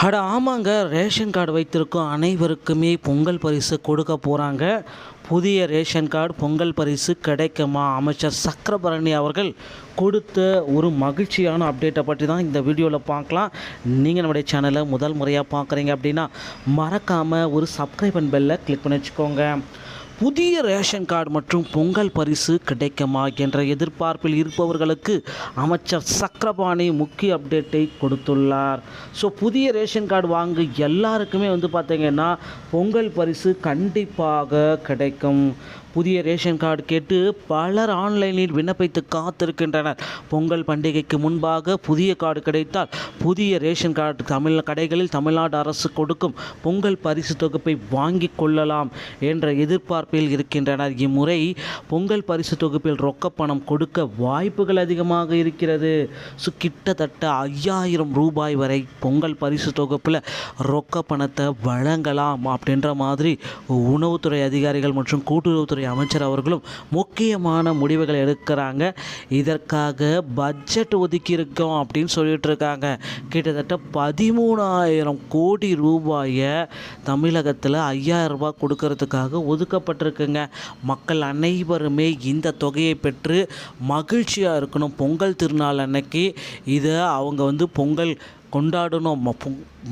அட ஆமாங்க. Ration card வைத்திருக்கும் அனைவருக்குமே பொங்கல் பரிசு கொடுக்க போகிறாங்க. புதிய ரேஷன் கார்டு பொங்கல் பரிசு கிடைக்குமா? அமைச்சர் சக்கரபரணி அவர்கள் கொடுத்த ஒரு மகிழ்ச்சியான அப்டேட்டை பற்றி தான் இந்த வீடியோவில் பார்க்கலாம். நீங்கள் நம்முடைய சேனலை முதல் முறையாக பார்க்குறீங்க அப்படின்னா மறக்காமல் ஒரு சப்ஸ்கிரைப் அண்ட் பெல்லை கிளிக் பண்ணி வச்சுக்கோங்க. புதிய ரேஷன் கார்டு மற்றும் பொங்கல் பரிசு கிடைக்குமா என்ற எதிர்பார்ப்பில் இருப்பவர்களுக்கு அமைச்சர் சக்கரபாணி முக்கிய அப்டேட்டை கொடுத்துள்ளார். புதிய ரேஷன் கார்டு வாங்க எல்லாருக்குமே பார்த்திங்கன்னா பொங்கல் பரிசு கண்டிப்பாக கிடைக்கும். புதிய ரேஷன் கார்டு கேட்டு பலர் ஆன்லைனில் விண்ணப்பித்து காத்திருக்கின்றனர். பொங்கல் பண்டிகைக்கு முன்பாக புதிய கார்டு கிடைத்தால் புதிய ரேஷன் கார்டு கடைகளில் தமிழ்நாடு அரசு கொடுக்கும் பொங்கல் பரிசு தொகுப்பை வாங்கி கொள்ளலாம் என்ற எதிர்பார்ப்பில் இருக்கின்றனர். இம்முறை பொங்கல் பரிசு தொகுப்பில் ரொக்க பணம் கொடுக்க வாய்ப்புகள் அதிகமாக இருக்கிறது. கிட்டத்தட்ட 5000 ரூபாய் வரை பொங்கல் பரிசு தொகுப்பில் ரொக்க பணத்தை வழங்கலாம் அப்படின்ற மாதிரி உணவுத்துறை அதிகாரிகள் மற்றும் கூட்டுறவுத்துறை அமைச்சர் அவர்களும் முக்கியமான முடிவுகள் எடுக்கிறாங்க. இதற்காக பட்ஜெட் ஒதுக்கி இருக்கோம் அப்படின்னு சொல்லிட்டு இருக்காங்க. கிட்டத்தட்ட 13,000 கோடி ரூபாயை தமிழகத்தில் 5000 ரூபாய் கொடுக்கறதுக்காக ஒதுக்கப்பட்டிருக்குங்க. மக்கள் அனைவருமே இந்த தொகையை பெற்று மகிழ்ச்சியாக இருக்கணும். பொங்கல் திருநாள் அன்னைக்கு இதை அவங்க பொங்கல் கொண்டாடணும்.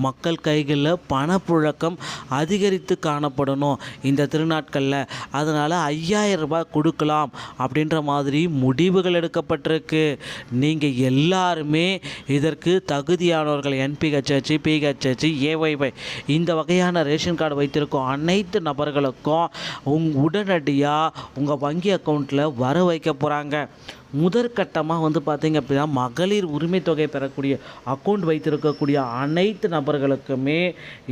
மக்கள் கைகளில் பணப்புழக்கம் அதிகரித்து காணப்படணும் இந்த திருநாட்களில். அதனால் 5000 ரூபாய் கொடுக்கலாம் அப்படின்ற மாதிரி முடிவுகள் எடுக்கப்பட்டிருக்கு. நீங்கள் எல்லாருமே இதற்கு தகுதியானவர்கள். என்பிஹெச்ஹெச், பிஹெச்ஹெச், ஏஒய்ஒய் இந்த வகையான ரேஷன் கார்டு வைத்திருக்கும் அனைத்து நபர்களுக்கும் உடனடியாக உங்கள் வங்கி அக்கௌண்ட்டில் வர வைக்க போகிறாங்க. முதற்கட்டமாக பார்த்திங்க அப்படின்னா மகளிர் உரிமை தொகை பெறக்கூடிய அக்கௌண்ட் வைத்திருக்கக்கூடிய அனைத்து நபர்களுக்குமே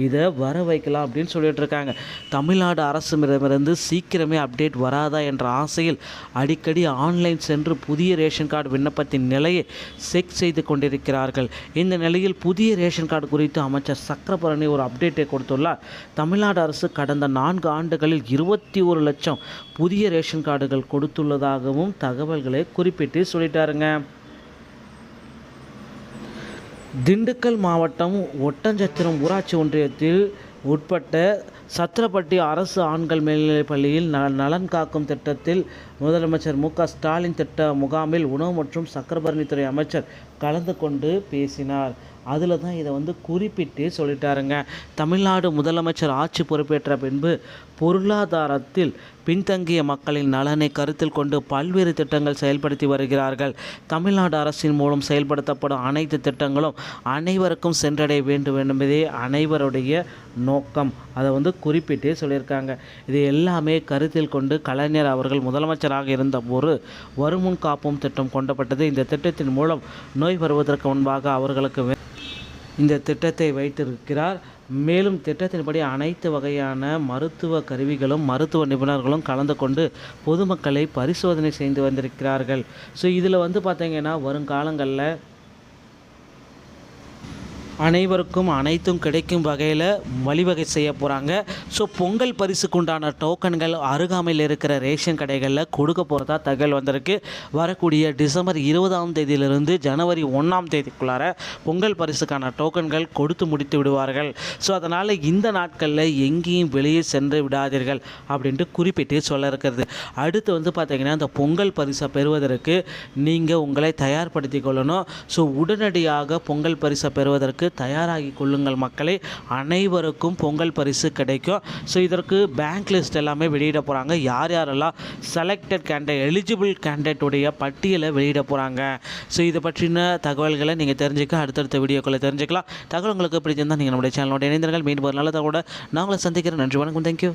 இதை வர வைக்கலாம் அப்படின்னு சொல்லிட்டு இருக்காங்க. தமிழ்நாடு அரசிடமிருந்து சீக்கிரமே அப்டேட் வராதா என்ற ஆசையில் அடிக்கடி ஆன்லைன் சென்று புதிய ரேஷன் கார்டு விண்ணப்பத்தின் நிலையை செக் செய்து கொண்டிருக்கிறார்கள். இந்த நிலையில் புதிய ரேஷன் கார்டு குறித்து அமைச்சர் சக்கரபரணி ஒரு அப்டேட்டை கொடுத்துள்ளார். தமிழ்நாடு அரசு கடந்த 4 ஆண்டுகளில் 21 லட்சம் புதிய ரேஷன் கார்டுகள் கொடுத்துள்ளதாகவும் தகவல்களை குறிப்பிட்டு சொல்லிட்டாருங்க. திண்டுக்கல் மாவட்டம் ஒட்டஞ்சத்திரம் ஊராட்சி ஒன்றியத்தில் உட்பட்ட சத்திரப்பட்டி அரசு ஆண்கள் மேல்நிலைப் பள்ளியில் நலன் காக்கும் திட்டத்தில் முதலமைச்சர் மு.க.ஸ்டாலின் திட்ட முகாமில் உணவு மற்றும் சக்கரபரணித்துறை அமைச்சர் கலந்து கொண்டு பேசினார். அதில் தான் இதை குறிப்பிட்டு சொல்லிட்டாருங்க. தமிழ்நாடு முதலமைச்சர் ஆட்சி பொறுப்பேற்ற பின்பு பொருளாதாரத்தில் பின்தங்கிய மக்களின் நலனை கருத்தில் கொண்டு பல்வேறு திட்டங்கள் செயல்படுத்தி வருகிறார்கள். தமிழ்நாடு அரசின் மூலம் செயல்படுத்தப்படும் அனைத்து திட்டங்களும் அனைவருக்கும் சென்றடைய வேண்டும் என்பதே அனைவருடைய நோக்கம். அதை குறிப்பிட்டே சொல்லியிருக்காங்க. இது எல்லாமே கருத்தில் கொண்டு கலைஞர் அவர்கள் முதலமைச்சராக இருந்தபோது வருமுன் காப்போம் திட்டம் கொண்டப்பட்டது. இந்த திட்டத்தின் மூலம் நோய் வருவதற்கு முன்பாக அவர்களுக்கு இந்த திட்டத்தை வைத்திருக்கிறார். மேலும் திட்டத்தின்படி அனைத்து வகையான மருத்துவ கருவிகளும் மருத்துவ நிபுணர்களும் கலந்து கொண்டு பொதுமக்களை பரிசோதனை செய்து வந்திருக்கிறார்கள். இதில் பார்த்திங்கன்னா வருங்காலங்களில் அனைவருக்கும் அனைத்தும் கிடைக்கும் வகையில் வழிவகை செய்ய போகிறாங்க. பொங்கல் பரிசுக்குண்டான டோக்கன்கள் அருகாமையில் இருக்கிற ரேஷன் கடைகளில் கொடுக்க போகிறதா தகவல் வந்திருக்கு. வரக்கூடிய டிசம்பர் 20ஆம் தேதியிலிருந்து ஜனவரி 1ஆம் தேதிக்குள்ளார பொங்கல் பரிசுக்கான டோக்கன்கள் கொடுத்து முடித்து விடுவார்கள். அதனால் இந்த நாட்களில் எங்கேயும் வெளியே சென்று விடாதீர்கள் அப்படின்ட்டு குறிப்பிட்டு சொல்ல இருக்கிறது. அடுத்து பார்த்திங்கன்னா இந்த பொங்கல் பரிசை பெறுவதற்கு நீங்கள் உங்களை தயார்படுத்தி கொள்ளணும். உடனடியாக பொங்கல் பரிசை பெறுவதற்கு தயாராகி கொள்ளுங்கள் மக்களே. அனைவருக்கும் பொங்கல் பரிசு கிடைக்கும். இதற்கு பேங்க் லிஸ்ட் எல்லாமே வெளியிட போகிறாங்க. யாரெல்லாம் செலக்டட் கேண்டிடேட் எலிஜிபிள் கேண்டிடேட்டுடைய பட்டியலை வெளியிட போகிறாங்க. இதை பற்றின தகவல்களை நீங்கள் தெரிஞ்சுக்க அடுத்தடுத்த வீடியோக்களை தெரிஞ்சுக்கலாம். தகவல் உங்களுக்கு பிடிச்சிருந்தால் நீங்கள் நம்முடைய சேனலோட இணைந்தீர்கள். மீண்டும் ஒரு நல்ல தகவலோட நாங்களை சந்திக்கிறேன். நன்றி, வணக்கம், தேங்க்யூ.